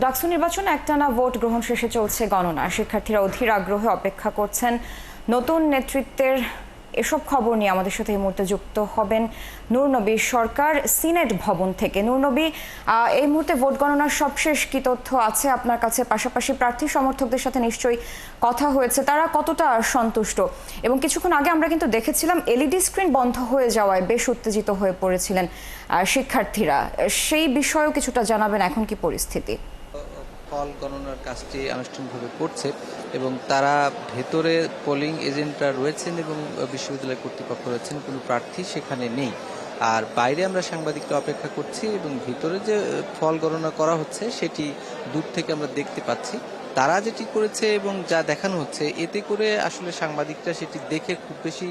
ডাকসু নির্বাচনে একটানা ভোট গ্রহণ শেষে চলছে গণনা। শিক্ষার্থীরা অধীর আগ্রহে অপেক্ষা করছেন নতুন নেতৃত্বের। এসব খবর নিয়ে আমাদের সাথে এই মুহূর্তে যুক্ত হবেন নূরনবী সরকার সিনেট ভবন থেকে। নূরনবী, এই মুহূর্তে ভোট গণনার সবশেষ কি তথ্য আছে আপনার কাছে? পাশাপাশি প্রার্থী সমর্থকদের সাথে নিশ্চয়ই কথা হয়েছে, তারা কতটা সন্তুষ্ট? এবং কিছুক্ষণ আগে আমরা কিন্তু দেখেছিলাম এলইডি স্ক্রিন বন্ধ হয়ে যাওয়ায় বেশ উত্তেজিত হয়ে পড়েছিলেন শিক্ষার্থীরা। সেই বিষয়েও কিছুটা জানাবেন, এখন কি পরিস্থিতি? ফল গণনার কাজটি আনুষ্ঠানিকভাবে করছে এবং তারা ভেতরে পোলিং এজেন্টরা রয়েছেন এবং বিশ্ববিদ্যালয় কর্তৃপক্ষ রয়েছেন, কোনো প্রার্থী সেখানে নেই। আর বাইরে আমরা সাংবাদিকরা অপেক্ষা করছি এবং ভিতরে যে ফল গণনা করা হচ্ছে সেটি দূর থেকে আমরা দেখতে পাচ্ছি। তারা যেটি করেছে এবং যা দেখানো হচ্ছে, এতে করে আসলে সাংবাদিকরা সেটি দেখে খুব বেশি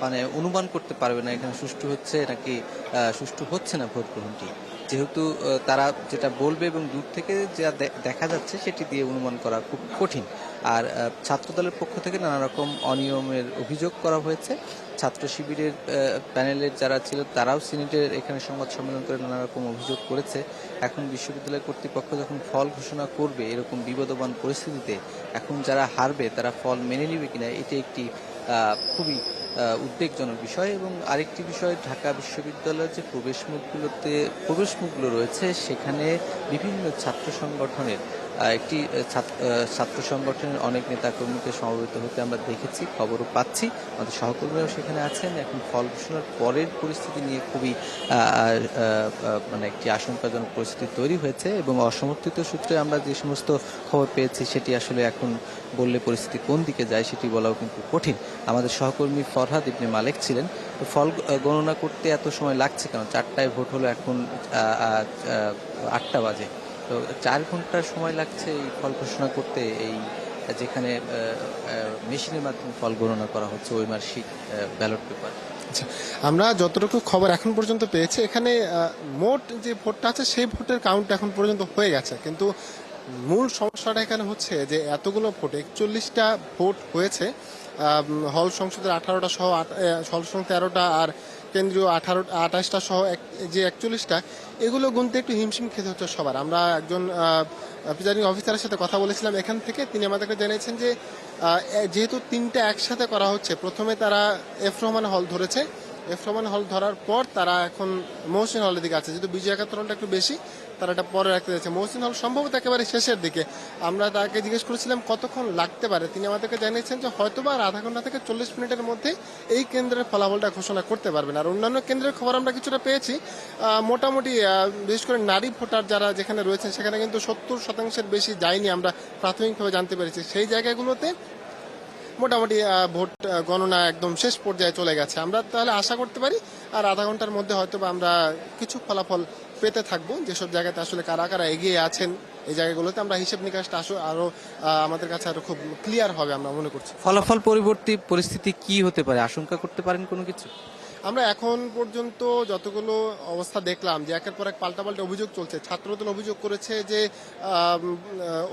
মানে অনুমান করতে পারবে না এখানে সুষ্ঠু হচ্ছে নাকি সুষ্ঠু হচ্ছে না ভোট গ্রহণটি, যেহেতু তারা যেটা বলবে এবং দূর থেকে যা দেখা যাচ্ছে সেটি দিয়ে অনুমান করা খুব কঠিন। আর ছাত্রদলের পক্ষ থেকে নানা রকম অনিয়মের অভিযোগ করা হয়েছে। ছাত্র শিবিরের প্যানেলের যারা ছিল তারাও সিনেটের এখানে সংবাদ সম্মেলন করে নানা রকম অভিযোগ করেছে। এখন বিশ্ববিদ্যালয় কর্তৃপক্ষ যখন ফল ঘোষণা করবে এরকম বিবাদমান পরিস্থিতিতে, এখন যারা হারবে তারা ফল মেনে নেবে কিনা, এটি একটি খুবই উদ্বেগজনক বিষয়। এবং আরেকটি বিষয়, ঢাকা বিশ্ববিদ্যালয়ের যে প্রবেশমুখগুলো রয়েছে সেখানে বিভিন্ন ছাত্র সংগঠনের একটি ছাত্র সংগঠনের অনেক নেতাকর্মীকে সমবেত হতে আমরা দেখেছি, খবরও পাচ্ছি। আমাদের সহকর্মীরাও সেখানে আছেন। এখন ফল ঘোষণার পরের পরিস্থিতি নিয়ে খুবই মানে একটি আশঙ্কাজনক পরিস্থিতি তৈরি হয়েছে এবং অসমর্থিত সূত্রে আমরা যে সমস্ত খবর পেয়েছি সেটি আসলে এখন বললে পরিস্থিতি কোন দিকে যায় সেটি বলাও কিন্তু কঠিন। আমাদের সহকর্মী ফরহাদ ইবনে মালেক ছিলেন। ফল গণনা করতে এত সময় লাগছে কেন? 4টায় ভোট হলো, এখন 8টা বাজে। তো 4 ঘন্টার সময় লাগছে এই ফল ঘোষণা করতে, এই যেখানে মেশিনের মাধ্যমে ফল গণনা করা হচ্ছে, ওই মার্কশিট, ব্যালট পেপার। আচ্ছা, আমরা যতটুকু খবর এখন পর্যন্ত পেয়েছি, এখানে মোট যে ভোটটা আছে সেই ভোটের কাউন্ট এখন পর্যন্ত হয়ে গেছে, কিন্তু মূল সমস্যাটা এখানে হচ্ছে যে এতগুলো ভোট, 41টা ভোট হয়েছে হল সংসদের 18টা সহ, হল সংসদ 13টা আর কেন্দ্রীয় 28টা সহ যে 41টা, এগুলো গুনতে একটু হিমশিম খেতে হচ্ছে সবার। আমরা একজন প্রিজাইডিং অফিসারের সাথে কথা বলেছিলাম এখান থেকে, তিনি আমাদেরকে জানিয়েছেন যে যেহেতু 3টা একসাথে করা হচ্ছে, প্রথমে তারা এফ রহমান হল ধরেছে, এফ রহমান হল ধরার পর তারা এখন মহসিন হলের দিকে আছে। যেহেতু বিজয় 71 হলটা একটু বেশি, তারা এটা পরে রাখতে যাচ্ছে। মহসিন হল সম্ভবত একেবারে শেষের দিকে। আমরা তাকে জিজ্ঞেস করেছিলাম কতক্ষণ লাগতে পারে, তিনি আমাদেরকে জানিয়েছেন যে হয়তোবা আর আধা ঘন্টা থেকে 40 মিনিটের মধ্যে এই কেন্দ্রের ফলাফলটা ঘোষণা করতে পারবেন। আর অন্যান্য কেন্দ্রের খবর আমরা কিছুটা পেয়েছি, মোটামুটি বিশেষ করে নারী ভোটার যারা যেখানে রয়েছেন সেখানে কিন্তু 70% বেশি যায়নি, আমরা প্রাথমিকভাবে জানতে পেরেছি। সেই জায়গাগুলোতে মোটামুটি ভোট গণনা একদম শেষ পর্যায়ে চলে গেছে। আমরা তাহলে আশা করতে পারি আর আধা ঘন্টার মধ্যে হয়তো আমরা কিছু ফলাফল পেতে থাকবো, যেসব জায়গাতে আসলে কারা কারা এগিয়ে আছেন। এই জায়গাগুলোতে আমরা হিসেব নিকাশটা আরো আমাদের কাছে আরো খুব ক্লিয়ার হবে আমরা মনে করছি। ফলাফল পরিবর্তী পরিস্থিতি কি হতে পারে, আশঙ্কা করতে পারেন কোনো কিছু? আমরা এখন পর্যন্ত যতগুলো অবস্থা দেখলাম যে একের পর এক পাল্টাপাল্টা অভিযোগ চলছে। ছাত্রদল অভিযোগ করেছে যে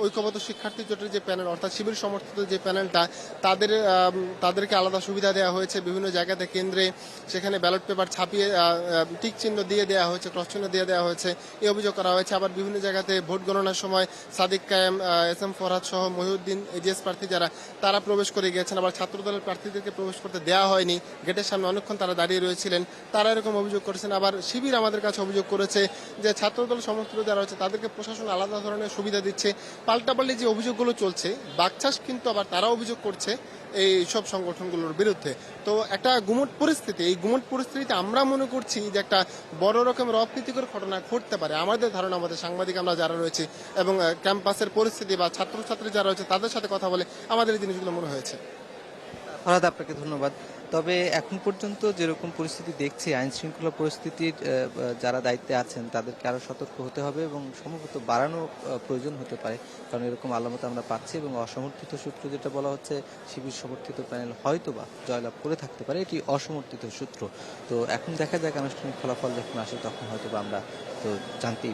ঐক্যবদ্ধ শিক্ষার্থী জোটের যে প্যানেল, অর্থাৎ শিবির সমর্থিত যে প্যানেলটা, তাদেরকে আলাদা সুবিধা দেওয়া হয়েছে বিভিন্ন জায়গাতে, কেন্দ্রে সেখানে ব্যালট পেপার ছাপিয়ে টিক চিহ্ন দিয়ে দেওয়া হয়েছে, ক্রস চিহ্ন দিয়ে দেওয়া হয়েছে, এই অভিযোগ করা হয়েছে। আবার বিভিন্ন জায়গাতে ভোট গণনার সময় সাদিক কায়েম, এস এম ফরহাদ সহ মহিউদ্দিন এজিএস প্রার্থী যারা, তারা প্রবেশ করে গিয়েছেন। আবার ছাত্রদলের প্রার্থীদেরকে প্রবেশ করতে দেওয়া হয়নি, গেটের সামনে অনেকক্ষণ তারা দাঁড়িয়ে রয়েছিলেন, তারা এরকম অভিযোগ করেছেন। আবার শিবির আমাদের কাছে অভিযোগ করেছে যে ছাত্রদল সমর্থিত যারা হচ্ছে তাদেরকে প্রশাসন আলাদা ধরনের সুবিধা দিচ্ছে। পাল্টাপাল্টি যে অভিযোগগুলো চলছে, বাকচাষ কিন্তু আবার তারা অভিযোগ করছে এই সব সংগঠনগুলোর বিরুদ্ধে। তো একটা গুমট পরিস্থিতি, এই গুমট পরিস্থিতিতে আমরা মনে করছি যে একটা বড় রকমের অপ্রীতিকর ঘটনা ঘটতে পারে। আমাদের ধারণা, আমাদের সাংবাদিক আমরা যারা রয়েছে এবং ক্যাম্পাসের পরিস্থিতি বা ছাত্রছাত্রী যারা রয়েছে তাদের সাথে কথা বলে আমাদের এই জিনিসগুলো মনে হয়েছে। ফরহাদ, আপনাকে ধন্যবাদ। তবে এখন পর্যন্ত যেরকম পরিস্থিতি দেখছি, আইন শৃঙ্খলা পরিস্থিতির যারা দায়িত্বে আছেন তাদেরকে আরো সতর্ক হতে হবে এবং সম্ভবত বাড়ানো প্রয়োজন হতে পারে, কারণ এরকম আলামত আমরা পাচ্ছি এবং অসমর্থিত সূত্র যেটা বলা হচ্ছে, শিবির সমর্থিত প্যানেল হয়তোবা জয়লাভ করে থাকতে পারে, এটি অসমর্থিত সূত্র। তো এখন দেখা যাক আনুষ্ঠানিক ফলাফল যখন আসে তখন হয়তোবা আমরা তো জানতেই